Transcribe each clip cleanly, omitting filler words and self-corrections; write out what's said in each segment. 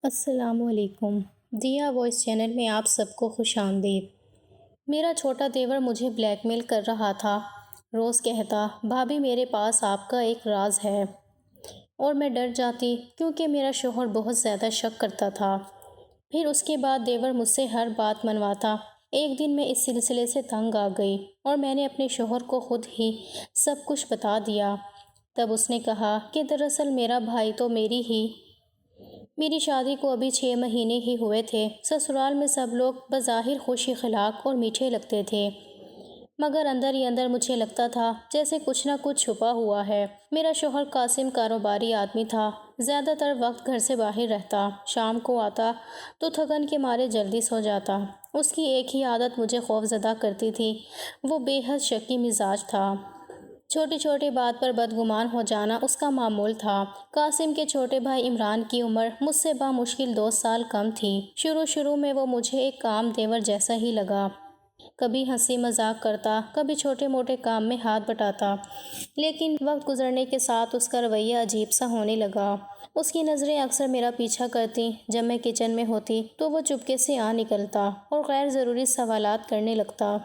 السلام علیکم۔ دیا وائس چینل میں آپ سب کو خوش آمدید۔ میرا چھوٹا دیور مجھے بلیک میل کر رہا تھا۔ روز کہتا، بھابی میرے پاس آپ کا ایک راز ہے، اور میں ڈر جاتی کیونکہ میرا شوہر بہت زیادہ شک کرتا تھا۔ پھر اس کے بعد دیور مجھ سے ہر بات منواتا۔ ایک دن میں اس سلسلے سے تنگ آ گئی اور میں نے اپنے شوہر کو خود ہی سب کچھ بتا دیا۔ تب اس نے کہا کہ دراصل میرا بھائی تو میری شادی کو ابھی 6 مہینے ہی ہوئے تھے۔ سسرال میں سب لوگ بظاہر خوش اخلاق اور میٹھے لگتے تھے، مگر اندر ہی اندر مجھے لگتا تھا جیسے کچھ نہ کچھ چھپا ہوا ہے۔ میرا شوہر قاسم کاروباری آدمی تھا، زیادہ تر وقت گھر سے باہر رہتا، شام کو آتا تو تھکن کے مارے جلدی سو جاتا۔ اس کی ایک ہی عادت مجھے خوفزدہ کرتی تھی، وہ بے حد شکی مزاج تھا۔ چھوٹی چھوٹی بات پر بدگمان ہو جانا اس کا معمول تھا۔ قاسم کے چھوٹے بھائی عمران کی عمر مجھ سے بامشکل 2 سال کم تھی۔ شروع میں وہ مجھے ایک عام دیور جیسا ہی لگا۔ کبھی ہنسی مذاق کرتا، کبھی چھوٹے موٹے کام میں ہاتھ بٹاتا، لیکن وقت گزرنے کے ساتھ اس کا رویہ عجیب سا ہونے لگا۔ اس کی نظریں اکثر میرا پیچھا کرتی۔ جب میں کچن میں ہوتی تو وہ چپکے سے نکلتا اور غیر ضروری سوالات کرنے لگتا۔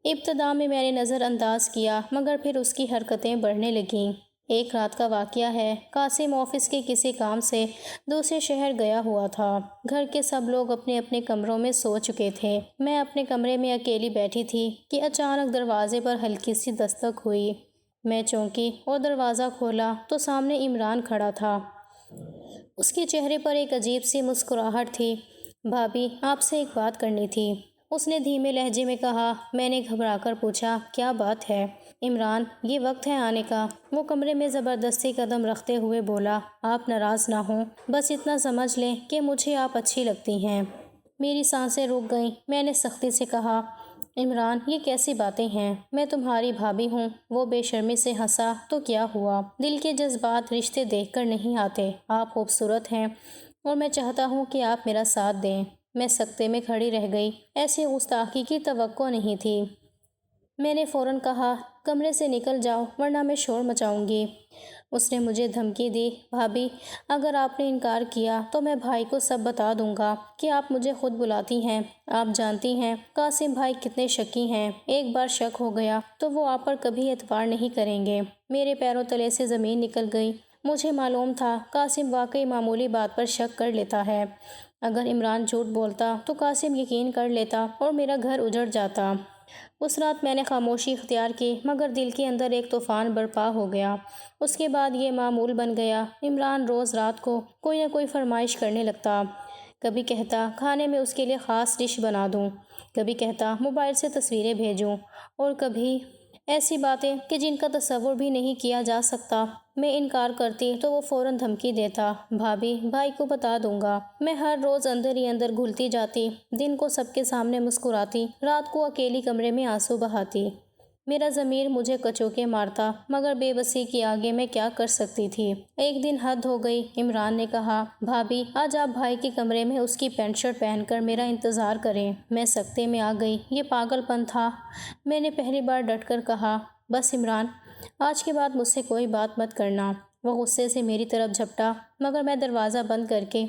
ابتدا میں نے نظر انداز کیا، مگر پھر اس کی حرکتیں بڑھنے لگیں۔ ایک رات کا واقعہ ہے، قاسم آفس کے کسی کام سے دوسرے شہر گیا ہوا تھا۔ گھر کے سب لوگ اپنے اپنے کمروں میں سو چکے تھے۔ میں اپنے کمرے میں اکیلی بیٹھی تھی کہ اچانک دروازے پر ہلکی سی دستک ہوئی۔ میں چونکی اور دروازہ کھولا تو سامنے عمران کھڑا تھا۔ اس کے چہرے پر ایک عجیب سی مسکراہٹ تھی۔ بھابی، آپ سے ایک بات کرنی تھی، اس نے دھیمے لہجے میں کہا۔ میں نے گھبرا کر پوچھا، کیا بات ہے؟ عمران، یہ وقت ہے آنے کا؟ وہ کمرے میں زبردستی قدم رکھتے ہوئے بولا۔ آپ ناراض نہ ہوں، بس اتنا سمجھ لیں کہ مجھے آپ اچھی لگتی ہیں۔ میری سانسیں رک گئیں۔ میں نے سختی سے کہا، عمران، یہ کیسی باتیں ہیں؟ میں تمہاری بھابی ہوں۔ وہ بے شرمی سے ہنسا۔ تو کیا ہوا؟ دل کے جذبات رشتے دیکھ کر نہیں آتے۔ آپ خوبصورت ہیں اور میں چاہتا ہوں کہ آپ میرا ساتھ دیں۔ میں سکتے میں کھڑی رہ گئی۔ ایسی گستاخی کی توقع نہیں تھی۔ میں نے فوراً کہا، کمرے سے نکل جاؤ ورنہ میں شور مچاؤں گی۔ اس نے مجھے دھمکی دی، بھابی، اگر آپ نے انکار کیا تو میں بھائی کو سب بتا دوں گا کہ آپ مجھے خود بلاتی ہیں۔ آپ جانتی ہیں قاسم بھائی کتنے شکی ہیں۔ ایک بار شک ہو گیا تو وہ آپ پر کبھی اعتبار نہیں کریں گے۔ میرے پیروں تلے سے زمین نکل گئی۔ مجھے معلوم تھا قاسم واقعی معمولی بات پر شک کر لیتا ہے۔ اگر عمران جھوٹ بولتا تو قاسم یقین کر لیتا اور میرا گھر اجڑ جاتا۔ اس رات میں نے خاموشی اختیار کی، مگر دل کے اندر ایک طوفان برپا ہو گیا۔ اس کے بعد یہ معمول بن گیا۔ عمران روز رات کو کوئی نہ کوئی فرمائش کرنے لگتا۔ کبھی کہتا کھانے میں اس کے لیے خاص ڈش بنا دوں، کبھی کہتا موبائل سے تصویریں بھیجوں، اور کبھی ایسی باتیں کہ جن کا تصور بھی نہیں کیا جا سکتا۔ میں انکار کرتی تو وہ فوراً دھمکی دیتا، بھابی، بھائی کو بتا دوں گا۔ میں ہر روز اندر ہی اندر گھلتی جاتی، دن کو سب کے سامنے مسکراتی، رات کو اکیلی کمرے میں آنسو بہاتی۔ میرا ضمیر مجھے کچوکے مارتا، مگر بے بسی کے آگے میں کیا کر سکتی تھی۔ ایک دن حد ہو گئی۔ عمران نے کہا، بھابی، آج آپ بھائی کے کمرے میں اس کی پینٹ شرٹ پہن کر میرا انتظار کریں۔ میں سکتے میں آ گئی۔ یہ پاگل پن تھا۔ میں نے پہلی بار ڈٹ کر کہا، بس عمران، آج کے بعد مجھ سے کوئی بات مت کرنا۔ وہ غصے سے میری طرف جھپٹا، مگر میں دروازہ بند کر کے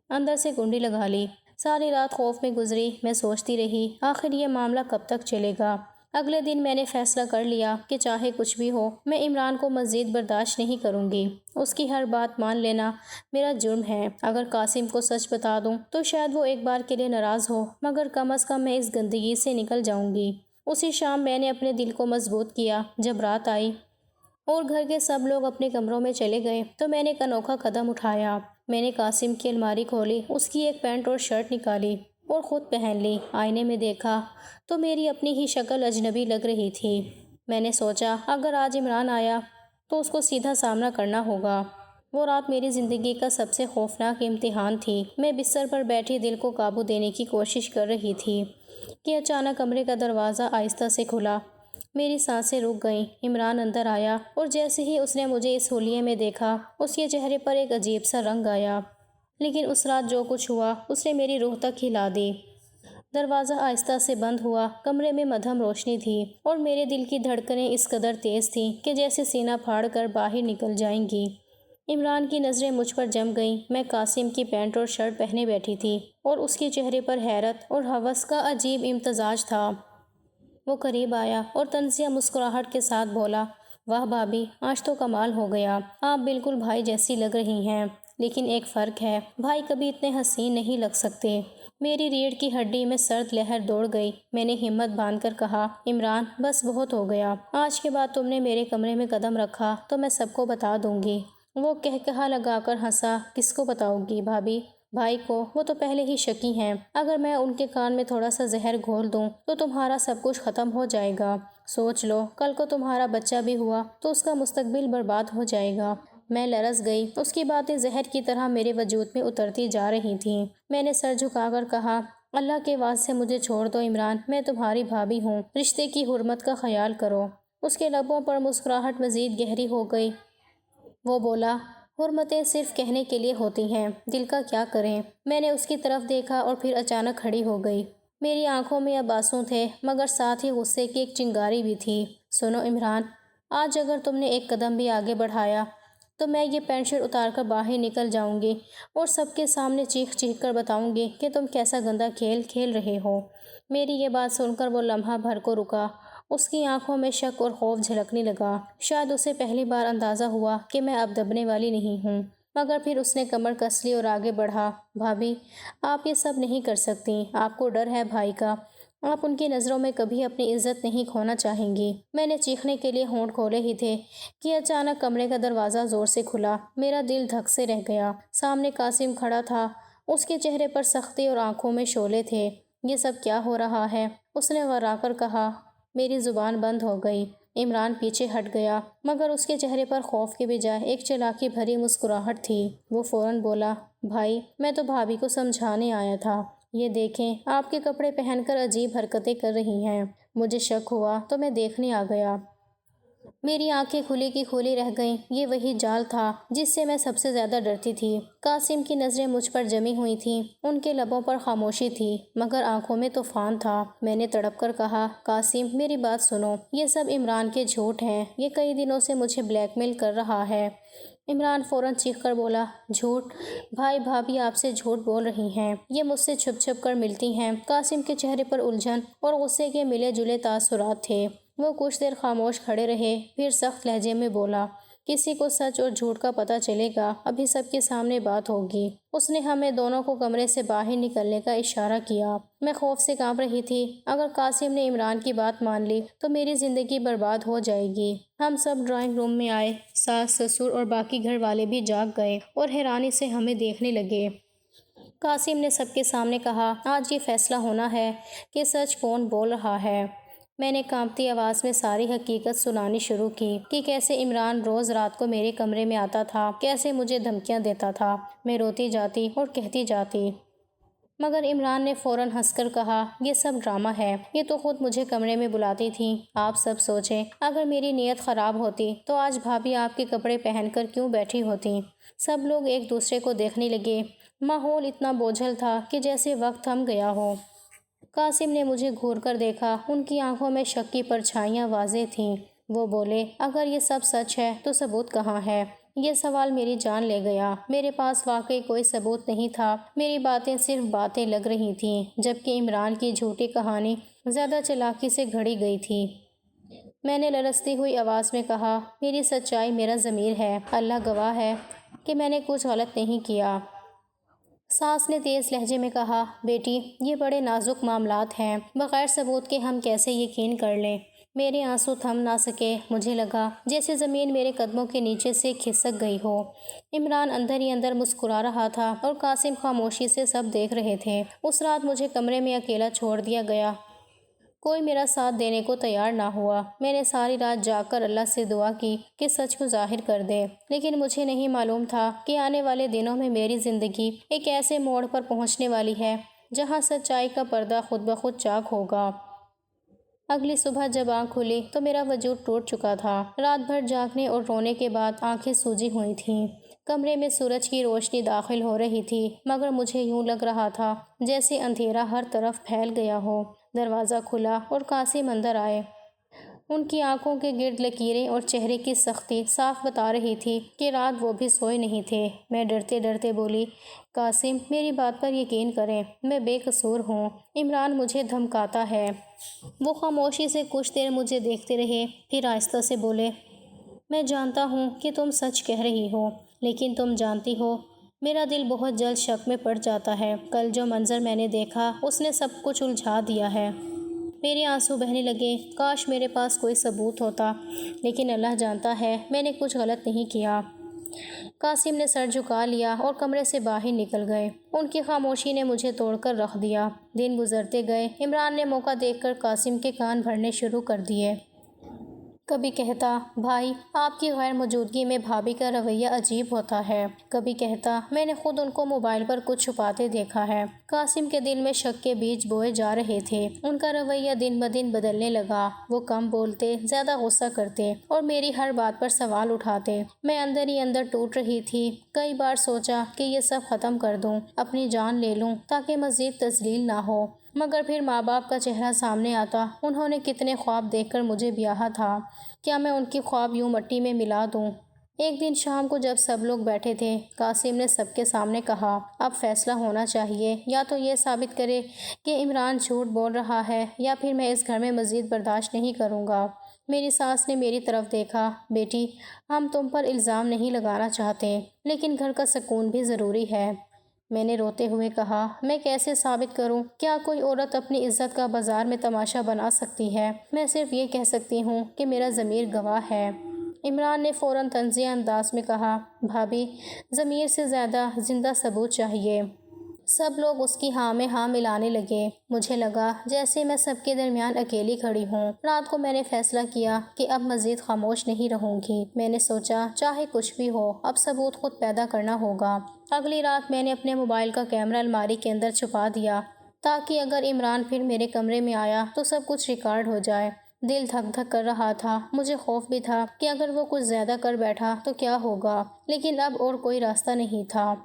اندر سے کنڈی لگا لی۔ ساری رات خوف میں گزری۔ میں سوچتی رہی، آخر یہ معاملہ کب تک چلے گا؟ اگلے دن میں نے فیصلہ کر لیا کہ چاہے کچھ بھی ہو، میں عمران کو مزید برداشت نہیں کروں گی۔ اس کی ہر بات مان لینا میرا جرم ہے۔ اگر قاسم کو سچ بتا دوں تو شاید وہ ایک بار کے لیے ناراض ہو، مگر کم از کم میں اس گندگی سے نکل جاؤں گی۔ اسی شام میں نے اپنے دل کو مضبوط کیا۔ جب رات آئی اور گھر کے سب لوگ اپنے کمروں میں چلے گئے تو میں نے ایک انوکھا قدم اٹھایا۔ میں نے قاسم کی الماری کھولی، اس کی ایک پینٹ اور شرٹ نکالی اور خود پہن لی۔ آئینے میں دیکھا تو میری اپنی ہی شکل اجنبی لگ رہی تھی۔ میں نے سوچا، اگر آج عمران آیا تو اس کو سیدھا سامنا کرنا ہوگا۔ وہ رات میری زندگی کا سب سے خوفناک امتحان تھی۔ میں بستر پر بیٹھی دل کو قابو دینے کی کوشش کر رہی تھی کہ اچانک کمرے کا دروازہ آہستہ سے کھلا۔ میری سانسیں رک گئیں۔ عمران اندر آیا اور جیسے ہی اس نے مجھے اس حلیے میں دیکھا، اس کے چہرے پر ایک عجیب سا رنگ آیا۔ لیکن اس رات جو کچھ ہوا اس نے میری روح تک ہلا دی۔ دروازہ آہستہ سے بند ہوا۔ کمرے میں مدھم روشنی تھی اور میرے دل کی دھڑکنیں اس قدر تیز تھیں کہ جیسے سینہ پھاڑ کر باہر نکل جائیں گی۔ عمران کی نظریں مجھ پر جم گئیں۔ میں قاسم کی پینٹ اور شرٹ پہنے بیٹھی تھی اور اس کے چہرے پر حیرت اور ہوس کا عجیب امتزاج تھا۔ وہ قریب آیا اور طنزیہ مسکراہٹ کے ساتھ بولا، واہ بھابی، آج تو کمال ہو گیا، آپ بالکل بھائی جیسی لگ رہی ہیں، لیکن ایک فرق ہے، بھائی کبھی اتنے حسین نہیں لگ سکتے۔ میری ریڑھ کی ہڈی میں سرد لہر دوڑ گئی۔ میں نے ہمت باندھ کر کہا، عمران بس بہت ہو گیا، آج کے بعد تم نے میرے کمرے میں قدم رکھا تو میں سب کو بتا دوں گی۔ وہ کہا لگا کر ہنسا، کس کو بتاؤ گی بھابی؟ بھائی کو، وہ تو پہلے ہی شکی ہیں، اگر میں ان کے کان میں تھوڑا سا زہر گھول دوں تو تمہارا سب کچھ ختم ہو جائے گا۔ سوچ لو، کل کو تمہارا بچہ بھی ہوا تو اس کا مستقبل برباد ہو جائے گا۔ میں لرز گئی، اس کی باتیں زہر کی طرح میرے وجود میں اترتی جا رہی تھیں۔ میں نے سر جھکا کر کہا، اللہ کے واسطے مجھے چھوڑ دو عمران، میں تمہاری بھابی ہوں، رشتے کی حرمت کا خیال کرو۔ اس کے لبوں پر مسکراہٹ مزید گہری ہو گئی۔ وہ بولا، حرمتیں صرف کہنے کے لیے ہوتی ہیں، دل کا کیا کریں؟ میں نے اس کی طرف دیکھا اور پھر اچانک کھڑی ہو گئی۔ میری آنکھوں میں اب آنسو تھے، مگر ساتھ ہی غصے کی ایک چنگاری بھی تھی۔ سنو عمران، آج اگر تم نے ایک قدم بھی آگے بڑھایا تو میں یہ پینٹ شرٹ اتار کر باہر نکل جاؤں گی اور سب کے سامنے چیخ چیخ کر بتاؤں گی کہ تم کیسا گندا کھیل کھیل رہے ہو۔ میری یہ بات سن کر وہ لمحہ بھر کو رکا۔ اس کی آنکھوں میں شک اور خوف جھلکنے لگا۔ شاید اسے پہلی بار اندازہ ہوا کہ میں اب دبنے والی نہیں ہوں، مگر پھر اس نے کمر کس لی اور آگے بڑھا۔ بھابی، آپ یہ سب نہیں کر سکتی، آپ کو ڈر ہے بھائی کا، آپ ان کی نظروں میں کبھی اپنی عزت نہیں کھونا چاہیں گی۔ میں نے چیخنے کے لیے ہونٹ کھولے ہی تھے کہ اچانک کمرے کا دروازہ زور سے کھلا۔ میرا دل دھک سے رہ گیا۔ سامنے قاسم کھڑا تھا، اس کے چہرے پر سختی اور آنکھوں میں شعلے تھے۔ یہ سب کیا ہو رہا ہے؟ اس نے ورا کر کہا۔ میری زبان بند ہو گئی۔ عمران پیچھے ہٹ گیا، مگر اس کے چہرے پر خوف کے بجائے ایک چلاکی بھری مسکراہٹ تھی۔ وہ فوراً بولا، بھائی، میں تو بھابھی کو سمجھانے آیا تھا، یہ دیکھیں آپ کے کپڑے پہن کر عجیب حرکتیں کر رہی ہیں۔ مجھے شک ہوا تو میں دیکھنے آ گیا۔ میری آنکھیں کھلی کی کھلی رہ گئیں۔ یہ وہی جال تھا جس سے میں سب سے زیادہ ڈرتی تھی۔ قاسم کی نظریں مجھ پر جمی ہوئی تھیں، ان کے لبوں پر خاموشی تھی، مگر آنکھوں میں طوفان تھا۔ میں نے تڑپ کر کہا، قاسم میری بات سنو، یہ سب عمران کے جھوٹ ہیں، یہ کئی دنوں سے مجھے بلیک میل کر رہا ہے۔ عمران فوراً چیخ کر بولا، جھوٹ؟ بھائی بھابھی آپ سے جھوٹ بول رہی ہیں، یہ مجھ سے چھپ چھپ کر ملتی ہیں۔ قاسم کے چہرے پر الجھن اور غصے کے ملے جلے تاثرات تھے۔ وہ کچھ دیر خاموش کھڑے رہے، پھر سخت لہجے میں بولا، کسی کو سچ اور جھوٹ کا پتہ چلے گا، ابھی سب کے سامنے بات ہوگی۔ اس نے ہمیں دونوں کو کمرے سے باہر نکلنے کا اشارہ کیا۔ میں خوف سے کانپ رہی تھی، اگر قاسم نے عمران کی بات مان لی تو میری زندگی برباد ہو جائے گی۔ ہم سب ڈرائنگ روم میں آئے، ساس سسر اور باقی گھر والے بھی جاگ گئے اور حیرانی سے ہمیں دیکھنے لگے۔ قاسم نے سب کے سامنے کہا، آج یہ فیصلہ ہونا ہے کہ سچ کون بول رہا ہے۔ میں نے کانپتی آواز میں ساری حقیقت سنانی شروع کی کہ کیسے عمران روز رات کو میرے کمرے میں آتا تھا، کیسے مجھے دھمکیاں دیتا تھا۔ میں روتی جاتی اور کہتی جاتی، مگر عمران نے فوراً ہنس کر کہا، یہ سب ڈرامہ ہے، یہ تو خود مجھے کمرے میں بلاتی تھی۔ آپ سب سوچیں، اگر میری نیت خراب ہوتی تو آج بھابھی آپ کے کپڑے پہن کر کیوں بیٹھی ہوتی؟ سب لوگ ایک دوسرے کو دیکھنے لگے۔ ماحول اتنا بوجھل تھا کہ جیسے وقت تھم گیا ہو۔ قاسم نے مجھے گھور کر دیکھا، ان کی آنکھوں میں شک کی پرچھائیاں واضح تھیں۔ وہ بولے، اگر یہ سب سچ ہے تو ثبوت کہاں ہے؟ یہ سوال میری جان لے گیا۔ میرے پاس واقعی کوئی ثبوت نہیں تھا، میری باتیں صرف باتیں لگ رہی تھیں، جبکہ عمران کی جھوٹی کہانی زیادہ چالاکی سے گھڑی گئی تھی۔ میں نے لرزتی ہوئی آواز میں کہا، میری سچائی میرا ضمیر ہے، اللہ گواہ ہے کہ میں نے کچھ غلط نہیں کیا۔ ساس نے تیز لہجے میں کہا، بیٹی، یہ بڑے نازک معاملات ہیں، بغیر ثبوت کے ہم کیسے یقین کر لیں؟ میرے آنسو تھم نہ سکے، مجھے لگا جیسے زمین میرے قدموں کے نیچے سے کھسک گئی ہو۔ عمران اندر ہی اندر مسکرا رہا تھا اور قاسم خاموشی سے سب دیکھ رہے تھے۔ اس رات مجھے کمرے میں اکیلا چھوڑ دیا گیا، کوئی میرا ساتھ دینے کو تیار نہ ہوا۔ میں نے ساری رات جاگ کر اللہ سے دعا کی کہ سچ کو ظاہر کر دے، لیکن مجھے نہیں معلوم تھا کہ آنے والے دنوں میں میری زندگی ایک ایسے موڑ پر پہنچنے والی ہے جہاں سچائی کا پردہ خود بخود چاک ہوگا۔ اگلی صبح جب آنکھ کھلی تو میرا وجود ٹوٹ چکا تھا۔ رات بھر جاگنے اور رونے کے بعد آنکھیں سوجی ہوئی تھیں۔ کمرے میں سورج کی روشنی داخل ہو رہی تھی، مگر مجھے یوں لگ رہا تھا جیسے اندھیرا ہر طرف پھیل گیا ہو۔ دروازہ کھلا اور قاسم اندر آئے۔ ان کی آنکھوں کے گرد لکیریں اور چہرے کی سختی صاف بتا رہی تھی کہ رات وہ بھی سوئے نہیں تھے۔ میں ڈرتے ڈرتے بولی، قاسم میری بات پر یقین کریں، میں بے قصور ہوں، عمران مجھے دھمکاتا ہے۔ وہ خاموشی سے کچھ دیر مجھے دیکھتے رہے، پھر آہستہ سے بولے، میں جانتا ہوں کہ تم سچ کہہ رہی ہو، لیکن تم جانتی ہو میرا دل بہت جلد شک میں پڑ جاتا ہے۔ کل جو منظر میں نے دیکھا اس نے سب کچھ الجھا دیا ہے۔ میرے آنسو بہنے لگے۔ کاش میرے پاس کوئی ثبوت ہوتا، لیکن اللہ جانتا ہے میں نے کچھ غلط نہیں کیا۔ قاسم نے سر جھکا لیا اور کمرے سے باہر نکل گئے۔ ان کی خاموشی نے مجھے توڑ کر رکھ دیا۔ دن گزرتے گئے۔ عمران نے موقع دیکھ کر قاسم کے کان بھرنے شروع کر دیے۔ کبھی کہتا، بھائی آپ کی غیر موجودگی میں بھابھی کا رویہ عجیب ہوتا ہے۔ کبھی کہتا، میں نے خود ان کو موبائل پر کچھ چھپاتے دیکھا ہے۔ قاسم کے دل میں شک کے بیج بوئے جا رہے تھے۔ ان کا رویہ دن بدن بدلنے لگا۔ وہ کم بولتے، زیادہ غصہ کرتے اور میری ہر بات پر سوال اٹھاتے۔ میں اندر ہی اندر ٹوٹ رہی تھی۔ کئی بار سوچا کہ یہ سب ختم کر دوں، اپنی جان لے لوں تاکہ مزید تذلیل نہ ہو، مگر پھر ماں باپ کا چہرہ سامنے آتا۔ انہوں نے کتنے خواب دیکھ کر مجھے بیاہا تھا، کیا میں ان کی خواب یوں مٹی میں ملا دوں؟ ایک دن شام کو جب سب لوگ بیٹھے تھے، قاسم نے سب کے سامنے کہا، اب فیصلہ ہونا چاہیے، یا تو یہ ثابت کرے کہ عمران جھوٹ بول رہا ہے، یا پھر میں اس گھر میں مزید برداشت نہیں کروں گا۔ میری ساس نے میری طرف دیکھا، بیٹی ہم تم پر الزام نہیں لگانا چاہتے، لیکن گھر کا سکون بھی ضروری ہے۔ میں نے روتے ہوئے کہا، میں کیسے ثابت کروں؟ کیا کوئی عورت اپنی عزت کا بازار میں تماشا بنا سکتی ہے؟ میں صرف یہ کہہ سکتی ہوں کہ میرا ضمیر گواہ ہے۔ عمران نے فوراً طنزیہ انداز میں کہا، بھابھی ضمیر سے زیادہ زندہ ثبوت چاہیے۔ سب لوگ اس کی ہاں میں ہاں ملانے لگے۔ مجھے لگا جیسے میں سب کے درمیان اکیلی کھڑی ہوں۔ رات کو میں نے فیصلہ کیا کہ اب مزید خاموش نہیں رہوں گی۔ میں نے سوچا چاہے کچھ بھی ہو، اب ثبوت خود پیدا کرنا ہوگا۔ اگلی رات میں نے اپنے موبائل کا کیمرہ الماری کے اندر چھپا دیا، تاکہ اگر عمران پھر میرے کمرے میں آیا تو سب کچھ ریکارڈ ہو جائے۔ دل دھک دھک کر رہا تھا۔ مجھے خوف بھی تھا کہ اگر وہ کچھ زیادہ کر بیٹھا تو کیا ہوگا، لیکن اب اور کوئی راستہ نہیں تھا۔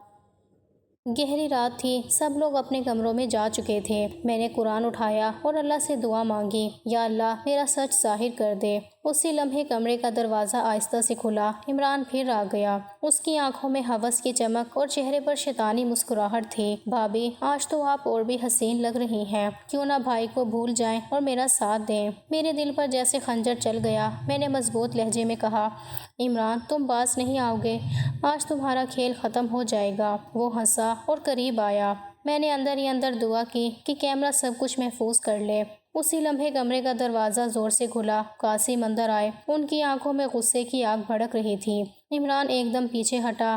گہری رات تھی، سب لوگ اپنے کمروں میں جا چکے تھے۔ میں نے قرآن اٹھایا اور اللہ سے دعا مانگی، یا اللہ میرا سچ ظاہر کر دے۔ اسی لمحے کمرے کا دروازہ آہستہ سے کھلا۔ عمران پھر آ گیا۔ اس کی آنکھوں میں ہوس کی چمک اور چہرے پر شیطانی مسکراہٹ تھی۔ بھابھی آج تو آپ اور بھی حسین لگ رہی ہیں، کیوں نہ بھائی کو بھول جائیں اور میرا ساتھ دیں؟ میرے دل پر جیسے خنجر چل گیا۔ میں نے مضبوط لہجے میں کہا، عمران تم باز نہیں آؤ گے، آج تمہارا کھیل ختم ہو جائے گا۔ وہ ہنسا اور قریب آیا۔ میں نے اندر ہی اندر دعا کی کہ کیمرہ سب کچھ محفوظ کر لے۔ اسی لمحے کمرے کا دروازہ زور سے کھلا۔ قاسم اندر آئے۔ ان کی آنکھوں میں غصے کی آگ بھڑک رہی تھی۔ عمران ایک دم پیچھے ہٹا،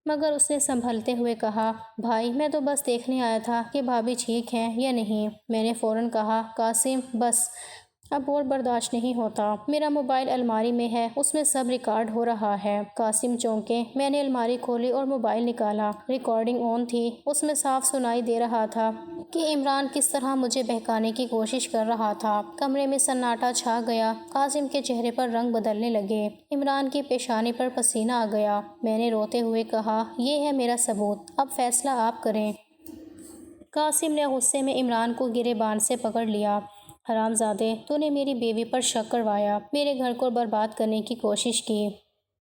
مگر اس نے سنبھلتے ہوئے کہا، بھائی میں تو بس دیکھنے آیا تھا کہ بھابھی ٹھیک ہیں یا نہیں۔ میں نے فوراً کہا، قاسم بس اب اور برداشت نہیں ہوتا۔ میرا موبائل الماری میں ہے، اس میں سب ریکارڈ ہو رہا ہے۔ قاسم چونکے۔ میں نے الماری کھولی اور موبائل نکالا۔ ریکارڈنگ آن تھی۔ اس میں صاف سنائی دے رہا تھا کہ عمران کس طرح مجھے بہکانے کی کوشش کر رہا تھا۔ کمرے میں سناٹا چھا گیا۔ قاسم کے چہرے پر رنگ بدلنے لگے۔ عمران کی پیشانی پر پسینہ آ گیا۔ میں نے روتے ہوئے کہا، یہ ہے میرا ثبوت، اب فیصلہ آپ کریں۔ قاسم نے غصے میں عمران کو گریبان سے پکڑ لیا۔ حرام زادے، تو نے میری بیوی پر شک کروایا، میرے گھر کو برباد کرنے کی کوشش کی۔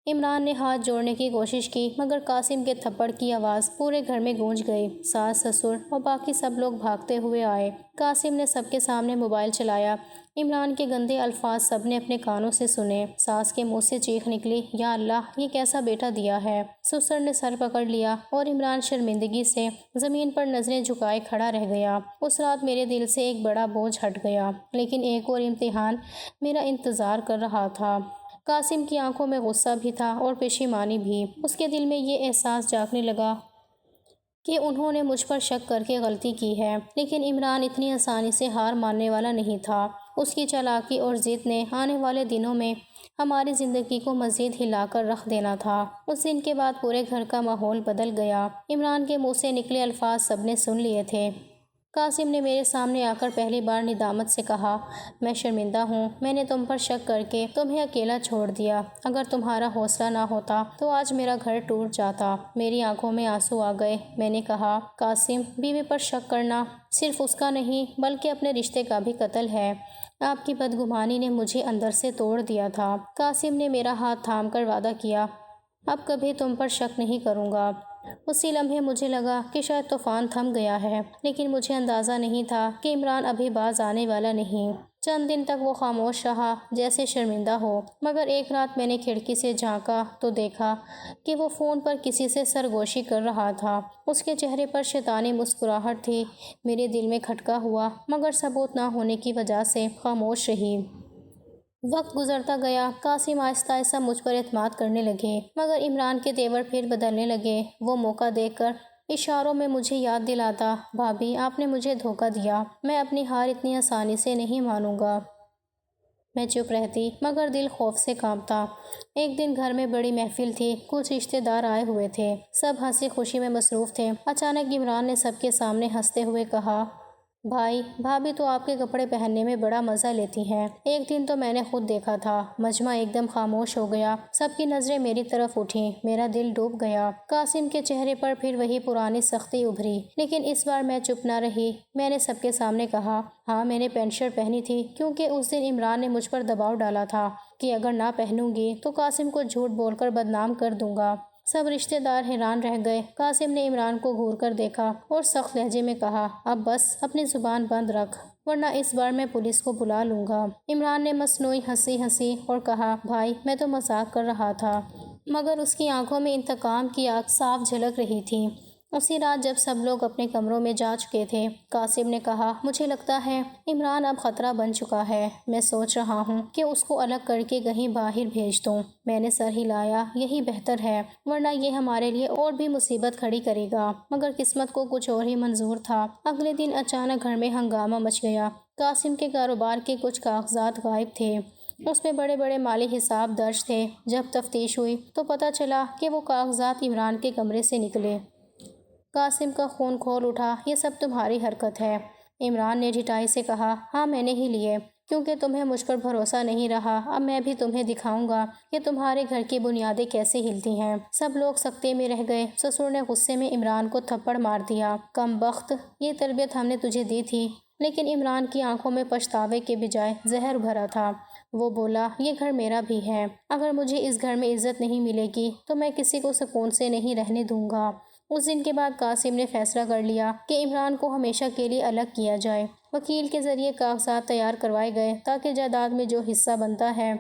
عمران نے ہاتھ جوڑنے کی کوشش کی، مگر قاسم کے تھپڑ کی آواز پورے گھر میں گونج گئی۔ ساس، سسر اور باقی سب لوگ بھاگتے ہوئے آئے۔ قاسم نے سب کے سامنے موبائل چلایا۔ عمران کے گندے الفاظ سب نے اپنے کانوں سے سنے۔ ساس کے منہ سے چیخ نکلی، یا اللہ یہ کیسا بیٹا دیا ہے۔ سسر نے سر پکڑ لیا اور عمران شرمندگی سے زمین پر نظریں جھکائے کھڑا رہ گیا۔ اس رات میرے دل سے ایک بڑا بوجھ ہٹ گیا، لیکن ایک اور امتحان میرا انتظار کر رہا تھا۔ قاسم کی آنکھوں میں غصہ بھی تھا اور پشیمانی بھی۔ اس کے دل میں یہ احساس جاگنے لگا کہ انہوں نے مجھ پر شک کر کے غلطی کی ہے، لیکن عمران اتنی آسانی سے ہار ماننے والا نہیں تھا۔ اس کی چالاکی اور ضد نے آنے والے دنوں میں ہماری زندگی کو مزید ہلا کر رکھ دینا تھا۔ اس دن کے بعد پورے گھر کا ماحول بدل گیا۔ عمران کے منہ سے نکلے الفاظ سب نے سن لیے تھے۔ قاسم نے میرے سامنے آ کر پہلی بار ندامت سے کہا، میں شرمندہ ہوں، میں نے تم پر شک کر کے تمہیں اکیلا چھوڑ دیا۔ اگر تمہارا حوصلہ نہ ہوتا تو آج میرا گھر ٹوٹ جاتا۔ میری آنکھوں میں آنسو آ گئے۔ میں نے کہا، قاسم، بیوی پر شک کرنا صرف اس کا نہیں بلکہ اپنے رشتے کا بھی قتل ہے۔ آپ کی بدگمانی نے مجھے اندر سے توڑ دیا تھا۔ قاسم نے میرا ہاتھ تھام کر وعدہ کیا، اب کبھی تم پر شک نہیں کروں گا۔ اسی لمحے مجھے لگا کہ شاید طوفان تھم گیا ہے، لیکن مجھے اندازہ نہیں تھا کہ عمران ابھی باز آنے والا نہیں۔ چند دن تک وہ خاموش رہا، جیسے شرمندہ ہو، مگر ایک رات میں نے کھڑکی سے جھانکا تو دیکھا کہ وہ فون پر کسی سے سرگوشی کر رہا تھا۔ اس کے چہرے پر شیطانی مسکراہٹ تھی۔ میرے دل میں کھٹکا ہوا، مگر ثبوت نہ ہونے کی وجہ سے خاموش رہی۔ وقت گزرتا گیا۔ قاسم آہستہ آہستہ مجھ پر اعتماد کرنے لگے، مگر عمران کے تیور پھر بدلنے لگے۔ وہ موقع دیکھ کر اشاروں میں مجھے یاد دلاتا، بھابی، آپ نے مجھے دھوکہ دیا، میں اپنی ہار اتنی آسانی سے نہیں مانوں گا۔ میں چپ رہتی، مگر دل خوف سے کانپتا۔ ایک دن گھر میں بڑی محفل تھی، کچھ رشتے دار آئے ہوئے تھے، سب ہنسی خوشی میں مصروف تھے۔ اچانک عمران نے سب کے سامنے ہنستے ہوئے کہا، بھائی، بھابی تو آپ کے کپڑے پہننے میں بڑا مزہ لیتی ہیں۔ ایک دن تو میں نے خود دیکھا تھا۔ مجمع ایک دم خاموش ہو گیا، سب کی نظریں میری طرف اٹھیں، میرا دل ڈوب گیا۔ قاسم کے چہرے پر پھر وہی پرانی سختی ابھری، لیکن اس بار میں چپ نہ رہی۔ میں نے سب کے سامنے کہا، ہاں، میں نے پینٹ شرٹ پہنی تھی، کیونکہ اس دن عمران نے مجھ پر دباؤ ڈالا تھا کہ اگر نہ پہنوں گی تو قاسم کو جھوٹ بول کر بدنام کر دوں گا۔ سب رشتے دار حیران رہ گئے۔ قاسم نے عمران کو گھور کر دیکھا اور سخت لہجے میں کہا، اب بس اپنی زبان بند رکھ، ورنہ اس بار میں پولیس کو بلا لوں گا۔ عمران نے مصنوعی ہنسی ہنسی اور کہا، بھائی، میں تو مذاق کر رہا تھا، مگر اس کی آنکھوں میں انتقام کی آگ صاف جھلک رہی تھی۔ اسی رات جب سب لوگ اپنے کمروں میں جا چکے تھے، قاسم نے کہا، مجھے لگتا ہے عمران اب خطرہ بن چکا ہے۔ میں سوچ رہا ہوں کہ اس کو الگ کر کے کہیں باہر بھیج دوں۔ میں نے سر ہلایا، یہی بہتر ہے، ورنہ یہ ہمارے لیے اور بھی مصیبت کھڑی کرے گا۔ مگر قسمت کو کچھ اور ہی منظور تھا۔ اگلے دن اچانک گھر میں ہنگامہ مچ گیا۔ قاسم کے کاروبار کے کچھ کاغذات غائب تھے۔ اس میں بڑے بڑے مالی حساب درج تھے۔ جب تفتیش ہوئی تو پتہ چلا کہ وہ کاغذات عمران کے کمرے سے نکلے۔ قاسم کا خون کھول اٹھا، یہ سب تمہاری حرکت ہے۔ عمران نے ڈھٹائی سے کہا، ہاں، میں نے ہی لیے، کیونکہ تمہیں مجھ پر بھروسہ نہیں رہا۔ اب میں بھی تمہیں دکھاؤں گا کہ تمہارے گھر کی بنیادیں کیسے ہلتی ہیں۔ سب لوگ سکتے میں رہ گئے۔ سسر نے غصے میں عمران کو تھپڑ مار دیا، کم بخت، یہ تربیت ہم نے تجھے دی تھی۔ لیکن عمران کی آنکھوں میں پچھتاوے کے بجائے زہر بھرا تھا۔ وہ بولا، یہ گھر میرا بھی ہے، اگر مجھے اس گھر میں عزت نہیں ملے گی تو میں کسی کو سکون سے نہیں رہنے دوں گا۔ اس دن کے بعد قاسم نے فیصلہ کر لیا کہ عمران کو ہمیشہ کے لیے الگ کیا جائے۔ وکیل کے ذریعے کاغذات تیار کروائے گئے تاکہ جائیداد میں جو حصہ بنتا ہے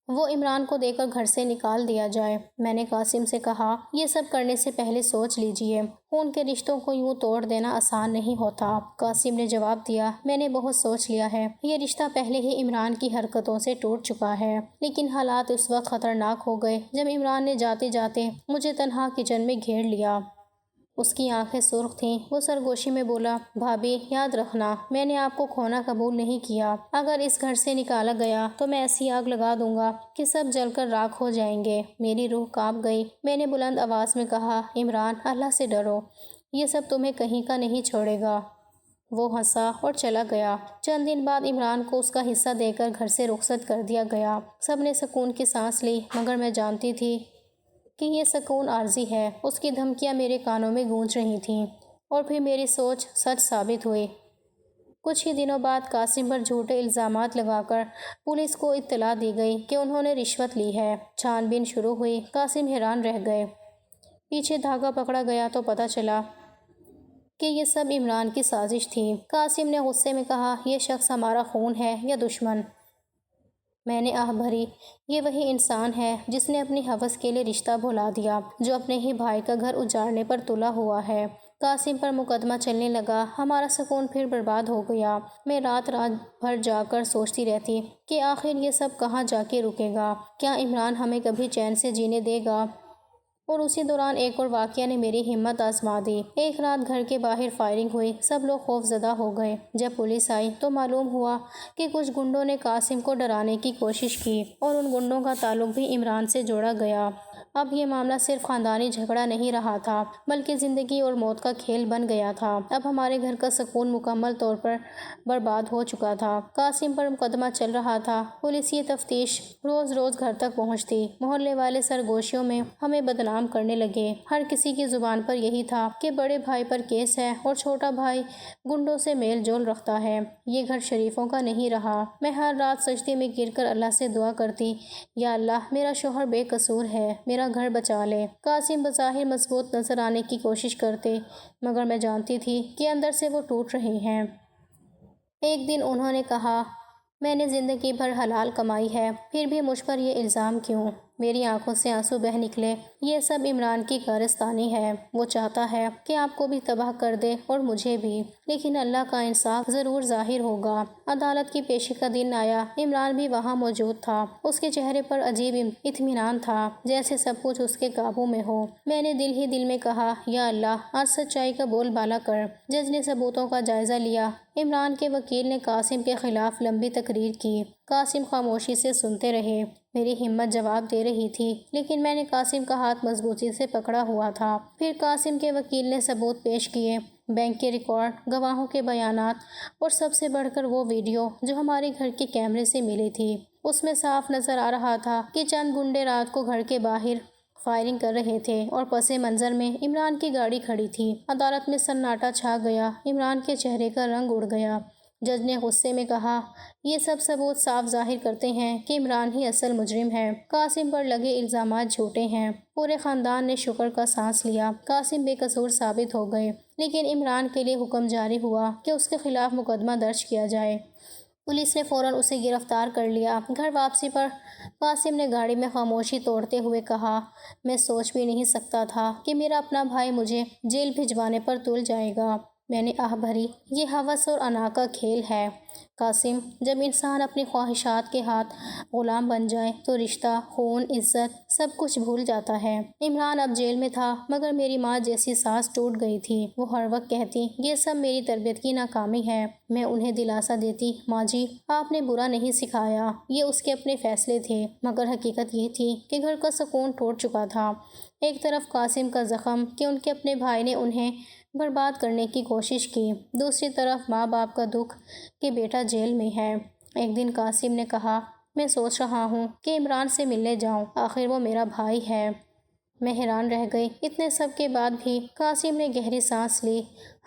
وہ عمران کو دے کر گھر سے نکال دیا جائے۔ میں نے قاسم سے کہا، یہ سب کرنے سے پہلے سوچ لیجئے، خون کے رشتوں کو یوں توڑ دینا آسان نہیں ہوتا۔ قاسم نے جواب دیا، میں نے بہت سوچ لیا ہے، یہ رشتہ پہلے ہی عمران کی حرکتوں سے ٹوٹ چکا ہے، لیکن حالات اس وقت خطرناک ہو گئے جب عمران نے جاتے جاتے مجھے تنہا کچن میں گھیر لیا۔ اس کی آنکھیں سرخ تھیں۔ وہ سرگوشی میں بولا، بھابی، یاد رکھنا، میں نے آپ کو کھونا قبول نہیں کیا۔ اگر اس گھر سے نکالا گیا تو میں ایسی آگ لگا دوں گا کہ سب جل کر راکھ ہو جائیں گے۔ میری روح کانپ گئی۔ میں نے بلند آواز میں کہا، عمران، اللہ سے ڈرو، یہ سب تمہیں کہیں کا نہیں چھوڑے گا۔ وہ ہنسا اور چلا گیا۔ چند دن بعد عمران کو اس کا حصہ دے کر گھر سے رخصت کر دیا گیا۔ سب نے سکون کی سانس لی، مگر میں جانتی تھی کہ یہ سکون عارضی ہے۔ اس کی دھمکیاں میرے کانوں میں گونج رہی تھیں، اور پھر میری سوچ سچ ثابت ہوئی۔ کچھ ہی دنوں بعد قاسم پر جھوٹے الزامات لگا کر پولیس کو اطلاع دی گئی کہ انہوں نے رشوت لی ہے۔ چھان بین شروع ہوئی۔ قاسم حیران رہ گئے۔ پیچھے دھاگا پکڑا گیا تو پتہ چلا کہ یہ سب عمران کی سازش تھی۔ قاسم نے غصے میں کہا، یہ شخص ہمارا خون ہے یا دشمن؟ میں نے آہ بھری، یہ وہی انسان ہے جس نے اپنی ہوس کے لیے رشتہ بھلا دیا، جو اپنے ہی بھائی کا گھر اجاڑنے پر تلا ہوا ہے۔ قاسم پر مقدمہ چلنے لگا، ہمارا سکون پھر برباد ہو گیا۔ میں رات بھر جا کر سوچتی رہتی کہ آخر یہ سب کہاں جا کے رکے گا؟ کیا عمران ہمیں کبھی چین سے جینے دے گا؟ اور اسی دوران ایک اور واقعہ نے میری ہمت آزما دی۔ ایک رات گھر کے باہر فائرنگ ہوئی، سب لوگ خوف زدہ ہو گئے۔ جب پولیس آئی تو معلوم ہوا کہ کچھ گنڈوں نے قاسم کو ڈرانے کی کوشش کی اور ان گنڈوں کا تعلق بھی عمران سے جوڑا گیا۔ اب یہ معاملہ صرف خاندانی جھگڑا نہیں رہا تھا بلکہ زندگی اور موت کا کھیل بن گیا تھا۔ اب ہمارے گھر کا سکون مکمل طور پر برباد ہو چکا تھا۔ قاسم پر مقدمہ چل رہا تھا، پولیسی تفتیش روز روز گھر تک پہنچتی، محلے والے سرگوشیوں میں ہمیں بدنام کرنے لگے۔ ہر کسی کی زبان پر یہی تھا کہ بڑے بھائی پر کیس ہے اور چھوٹا بھائی گنڈوں سے میل جول رکھتا ہے۔ یہ گھر شریفوں کا نہیں رہا۔ میں ہر رات سجدے میں گر کر اللہ سے دعا کرتی، یا اللہ میرا شوہر بے قصور ہے، میرا گھر بچا لے۔ قاسم بظاہر مضبوط نظر آنے کی کوشش کرتے مگر میں جانتی تھی کہ اندر سے وہ ٹوٹ رہے ہیں۔ ایک دن انہوں نے کہا، میں نے زندگی بھر حلال کمائی ہے، پھر بھی مجھ پر یہ الزام کیوں؟ میری آنکھوں سے آنسو بہہ نکلے۔ یہ سب عمران کی کارستانی ہے۔ وہ چاہتا ہے کہ آپ کو بھی تباہ کر دے اور مجھے بھی، لیکن اللہ کا انصاف ضرور ظاہر ہوگا۔ عدالت کی پیشی کا دن آیا، عمران بھی وہاں موجود تھا۔ اس کے چہرے پر عجیب اطمینان تھا، جیسے سب کچھ اس کے قابو میں ہو۔ میں نے دل ہی دل میں کہا، یا اللہ آج سچائی کا بول بالا کر۔ جج نے ثبوتوں کا جائزہ لیا۔ عمران کے وکیل نے قاسم کے خلاف لمبی تقریر کی۔ قاسم خاموشی سے سنتے رہے۔ میری ہمت جواب دے رہی تھی لیکن میں نے قاسم کا ہاتھ مضبوطی سے پکڑا ہوا تھا۔ پھر قاسم کے وکیل نے ثبوت پیش کیے، بینک کے ریکارڈ، گواہوں کے بیانات اور سب سے بڑھ کر وہ ویڈیو جو ہمارے گھر کے کیمرے سے ملی تھی۔ اس میں صاف نظر آ رہا تھا کہ چند گنڈے رات کو گھر کے باہر فائرنگ کر رہے تھے اور پس منظر میں عمران کی گاڑی کھڑی تھی۔ عدالت میں سناٹا چھا گیا۔ عمران کے چہرے کا رنگ اڑ گیا۔ جج نے غصے میں کہا، یہ سب ثبوت صاف ظاہر کرتے ہیں کہ عمران ہی اصل مجرم ہے۔ قاسم پر لگے الزامات جھوٹے ہیں۔ پورے خاندان نے شکر کا سانس لیا۔ قاسم بے قصور ثابت ہو گئے، لیکن عمران کے لیے حکم جاری ہوا کہ اس کے خلاف مقدمہ درج کیا جائے۔ پولیس نے فوراً اسے گرفتار کر لیا۔ گھر واپسی پر قاسم نے گاڑی میں خاموشی توڑتے ہوئے کہا، میں سوچ بھی نہیں سکتا تھا کہ میرا اپنا بھائی مجھے جیل بھجوانے پر تل جائے گا۔ میں نے آہ بھری، یہ ہوس اور انا کا کھیل ہے قاسم۔ جب انسان اپنی خواہشات کے ہاتھ غلام بن جائے تو رشتہ، خون، عزت سب کچھ بھول جاتا ہے۔ عمران اب جیل میں تھا مگر میری ماں جیسی سانس ٹوٹ گئی تھی۔ وہ ہر وقت کہتی، یہ سب میری تربیت کی ناکامی ہے۔ میں انہیں دلاسا دیتی، ماں جی آپ نے برا نہیں سکھایا، یہ اس کے اپنے فیصلے تھے۔ مگر حقیقت یہ تھی کہ گھر کا سکون ٹوٹ چکا تھا۔ ایک طرف قاسم کا زخم کہ ان کے اپنے بھائی نے انہیں برباد کرنے کی کوشش کی، دوسری طرف ماں باپ کا دکھ کہ بیٹا جیل میں ہے۔ ایک دن قاسم نے کہا، میں سوچ رہا ہوں کہ عمران سے ملنے جاؤں، آخر وہ میرا بھائی ہے۔ میں حیران رہ گئی۔ اتنے سب کے بعد بھی قاسم نے گہری سانس لی۔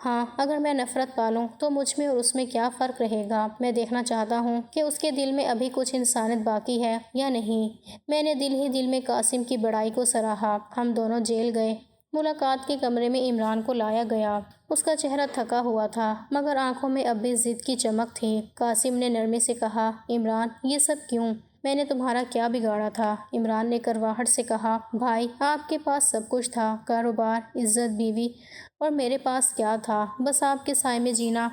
ہاں، اگر میں نفرت پالوں تو مجھ میں اور اس میں کیا فرق رہے گا؟ میں دیکھنا چاہتا ہوں کہ اس کے دل میں ابھی کچھ انسانیت باقی ہے یا نہیں۔ میں نے دل ہی دل میں قاسم کی بڑائی کو سراہا۔ ہم دونوں جیل گئے۔ ملاقات کے کمرے میں عمران کو لایا گیا۔ اس کا چہرہ تھکا ہوا تھا مگر آنکھوں میں اب بھی ضد کی چمک تھی۔ قاسم نے نرمی سے کہا، عمران یہ سب کیوں؟ میں نے تمہارا کیا بگاڑا تھا؟ عمران نے کرواہٹ سے کہا، بھائی آپ کے پاس سب کچھ تھا، کاروبار، عزت، بیوی، اور میرے پاس کیا تھا؟ بس آپ کے سائے میں جینا۔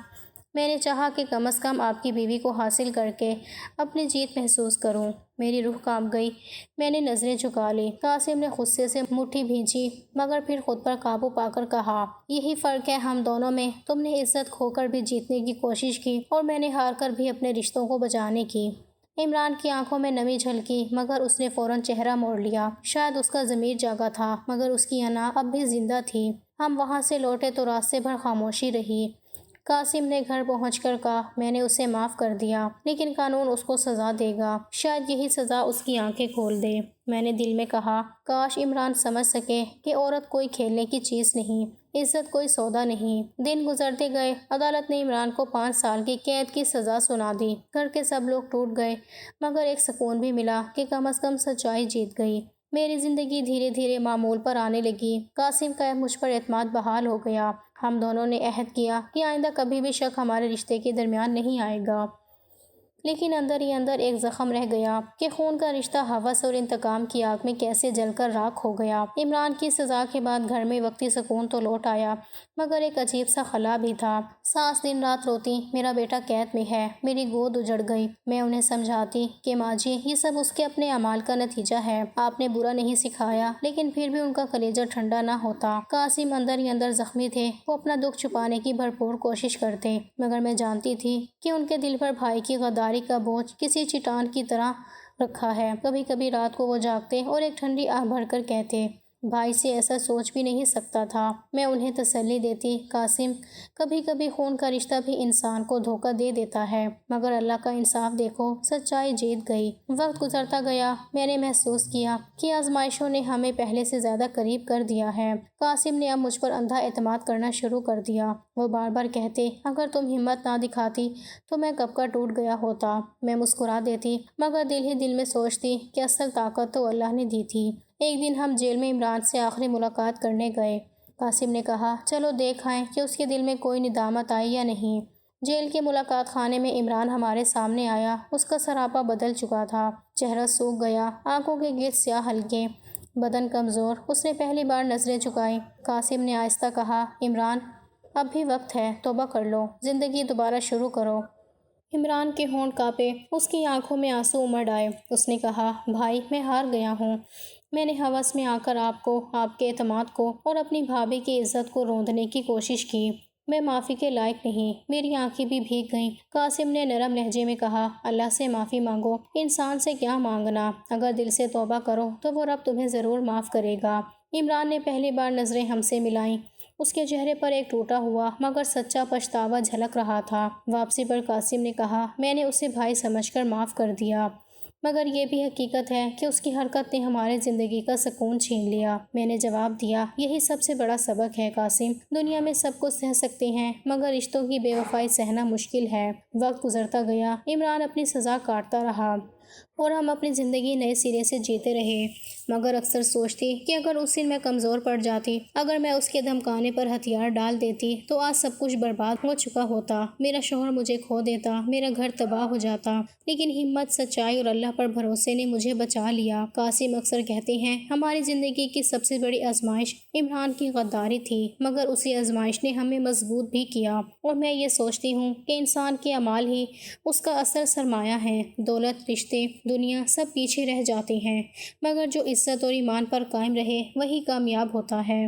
میں نے چاہا کہ کم از کم آپ کی بیوی کو حاصل کر کے اپنی جیت محسوس کروں۔ میری روح کانپ گئی۔ میں نے نظریں جھکا لی۔ قاسم نے غصے سے مٹھی بھینچی مگر پھر خود پر قابو پا کر کہا، یہی فرق ہے ہم دونوں میں، تم نے عزت کھو کر بھی جیتنے کی کوشش کی اور میں نے ہار کر بھی اپنے رشتوں کو بچانے کی۔ عمران کی آنکھوں میں نمی جھلکی مگر اس نے فوراً چہرہ موڑ لیا۔ شاید اس کا ضمیر جاگا تھا مگر اس کی انا اب بھی زندہ تھی۔ ہم وہاں سے لوٹے تو راستے بھر خاموشی رہی۔ قاسم نے گھر پہنچ کر کہا، میں نے اسے معاف کر دیا لیکن قانون اس کو سزا دے گا، شاید یہی سزا اس کی آنکھیں کھول دے۔ میں نے دل میں کہا، کاش عمران سمجھ سکے کہ عورت کوئی کھیلنے کی چیز نہیں، عزت کوئی سودا نہیں۔ دن گزرتے گئے۔ عدالت نے عمران کو 5 سال کی قید کی سزا سنا دی۔ گھر کے سب لوگ ٹوٹ گئے مگر ایک سکون بھی ملا کہ کم از کم سچائی جیت گئی۔ میری زندگی دھیرے دھیرے معمول پر آنے لگی۔ قاسم کا مجھ پر اعتماد بحال ہو گیا۔ ہم دونوں نے عہد کیا کہ آئندہ کبھی بھی شک ہمارے رشتے کے درمیان نہیں آئے گا۔ لیکن اندر ہی اندر ایک زخم رہ گیا کہ خون کا رشتہ ہوس اور انتقام کی آگ میں کیسے جل کر راکھ ہو گیا۔ عمران کی سزا کے بعد گھر میں وقتی سکون تو لوٹ آیا، مگر ایک عجیب سا خلا بھی تھا۔ ساس دن رات روتی، میرا بیٹا قید میں ہے۔ میری گود اجڑ گئی۔ میں انہیں سمجھاتی کہ ماں جی، یہ سب اس کے اپنے اعمال کا نتیجہ ہے، آپ نے برا نہیں سکھایا، لیکن پھر بھی ان کا کلیجہ ٹھنڈا نہ ہوتا۔ قاسم اندر ہی اندر زخمی تھے، وہ اپنا دکھ چھپانے کی بھرپور کوشش کرتے، مگر میں جانتی تھی کہ ان کے دل پر بھائی کی غداری کا بوجھ کسی چٹان کی طرح رکھا ہے۔ کبھی کبھی رات کو وہ جاگتے اور ایک ٹھنڈی آہ بھر کر کہتے، بھائی سے ایسا سوچ بھی نہیں سکتا تھا۔ میں انہیں تسلی دیتی، قاسم، کبھی کبھی خون کا رشتہ بھی انسان کو دھوکہ دے دیتا ہے، مگر اللہ کا انصاف دیکھو، سچائی جیت گئی۔ وقت گزرتا گیا، میں نے محسوس کیا کہ آزمائشوں نے ہمیں پہلے سے زیادہ قریب کر دیا ہے۔ قاسم نے اب مجھ پر اندھا اعتماد کرنا شروع کر دیا۔ وہ بار بار کہتے، اگر تم ہمت نہ دکھاتی تو میں کب کا ٹوٹ گیا ہوتا۔ میں مسکرا دیتی، مگر دل ہی دل میں سوچتی کہ اصل طاقت تو اللہ نے دی تھی۔ ایک دن ہم جیل میں عمران سے آخری ملاقات کرنے گئے۔ قاسم نے کہا، چلو دیکھ آئیں کہ اس کے دل میں کوئی ندامت آئی یا نہیں۔ جیل کے ملاقات خانے میں عمران ہمارے سامنے آیا۔ اس کا سراپا بدل چکا تھا، چہرہ سوکھ گیا، آنکھوں کے گرد سیاہ حلقے، بدن کمزور۔ اس نے پہلی بار نظریں جھکائیں۔ قاسم نے آہستہ کہا، عمران، اب بھی وقت ہے، توبہ کر لو، زندگی دوبارہ شروع کرو۔ عمران کے ہونٹ کانپے، اس کی آنکھوں میں آنسو امڑ آئے۔ اس نے کہا، بھائی، میں ہار گیا ہوں۔ میں نے ہوس میں آ کر آپ کو، آپ کے اعتماد کو اور اپنی بھابھی کی عزت کو روندنے کی کوشش کی۔ میں معافی کے لائق نہیں۔ میری آنکھیں بھی بھیگ گئیں۔ قاسم نے نرم لہجے میں کہا، اللہ سے معافی مانگو، انسان سے کیا مانگنا، اگر دل سے توبہ کرو تو وہ رب تمہیں ضرور معاف کرے گا۔ عمران نے پہلی بار نظریں ہم سے ملائیں۔ اس کے چہرے پر ایک ٹوٹا ہوا مگر سچا پچھتاوا جھلک رہا تھا۔ واپسی پر قاسم نے کہا، میں نے اسے بھائی سمجھ کر معاف کر دیا، مگر یہ بھی حقیقت ہے کہ اس کی حرکت نے ہمارے زندگی کا سکون چھین لیا۔ میں نے جواب دیا، یہی سب سے بڑا سبق ہے قاسم، دنیا میں سب کو سہ سکتے ہیں، مگر رشتوں کی بے وفائی سہنا مشکل ہے۔ وقت گزرتا گیا، عمران اپنی سزا کاٹتا رہا اور ہم اپنی زندگی نئے سرے سے جیتے رہے، مگر اکثر سوچتی کہ اگر اس دن میں کمزور پڑ جاتی، اگر میں اس کے دھمکانے پر ہتھیار ڈال دیتی تو آج سب کچھ برباد ہو چکا ہوتا، میرا شوہر مجھے کھو دیتا، میرا گھر تباہ ہو جاتا، لیکن ہمت، سچائی اور اللہ پر بھروسے نے مجھے بچا لیا۔ قاسم اکثر کہتے ہیں، ہماری زندگی کی سب سے بڑی آزمائش عمران کی غداری تھی، مگر اسی آزمائش نے ہمیں مضبوط بھی کیا، اور میں یہ سوچتی ہوں کہ انسان کے اعمال ہی اس کا اصل سرمایہ ہے۔ دولت، رشتے، دنیا سب پیچھے رہ جاتے ہیں، مگر جو عزت اور ایمان پر قائم رہے وہی کامیاب ہوتا ہے۔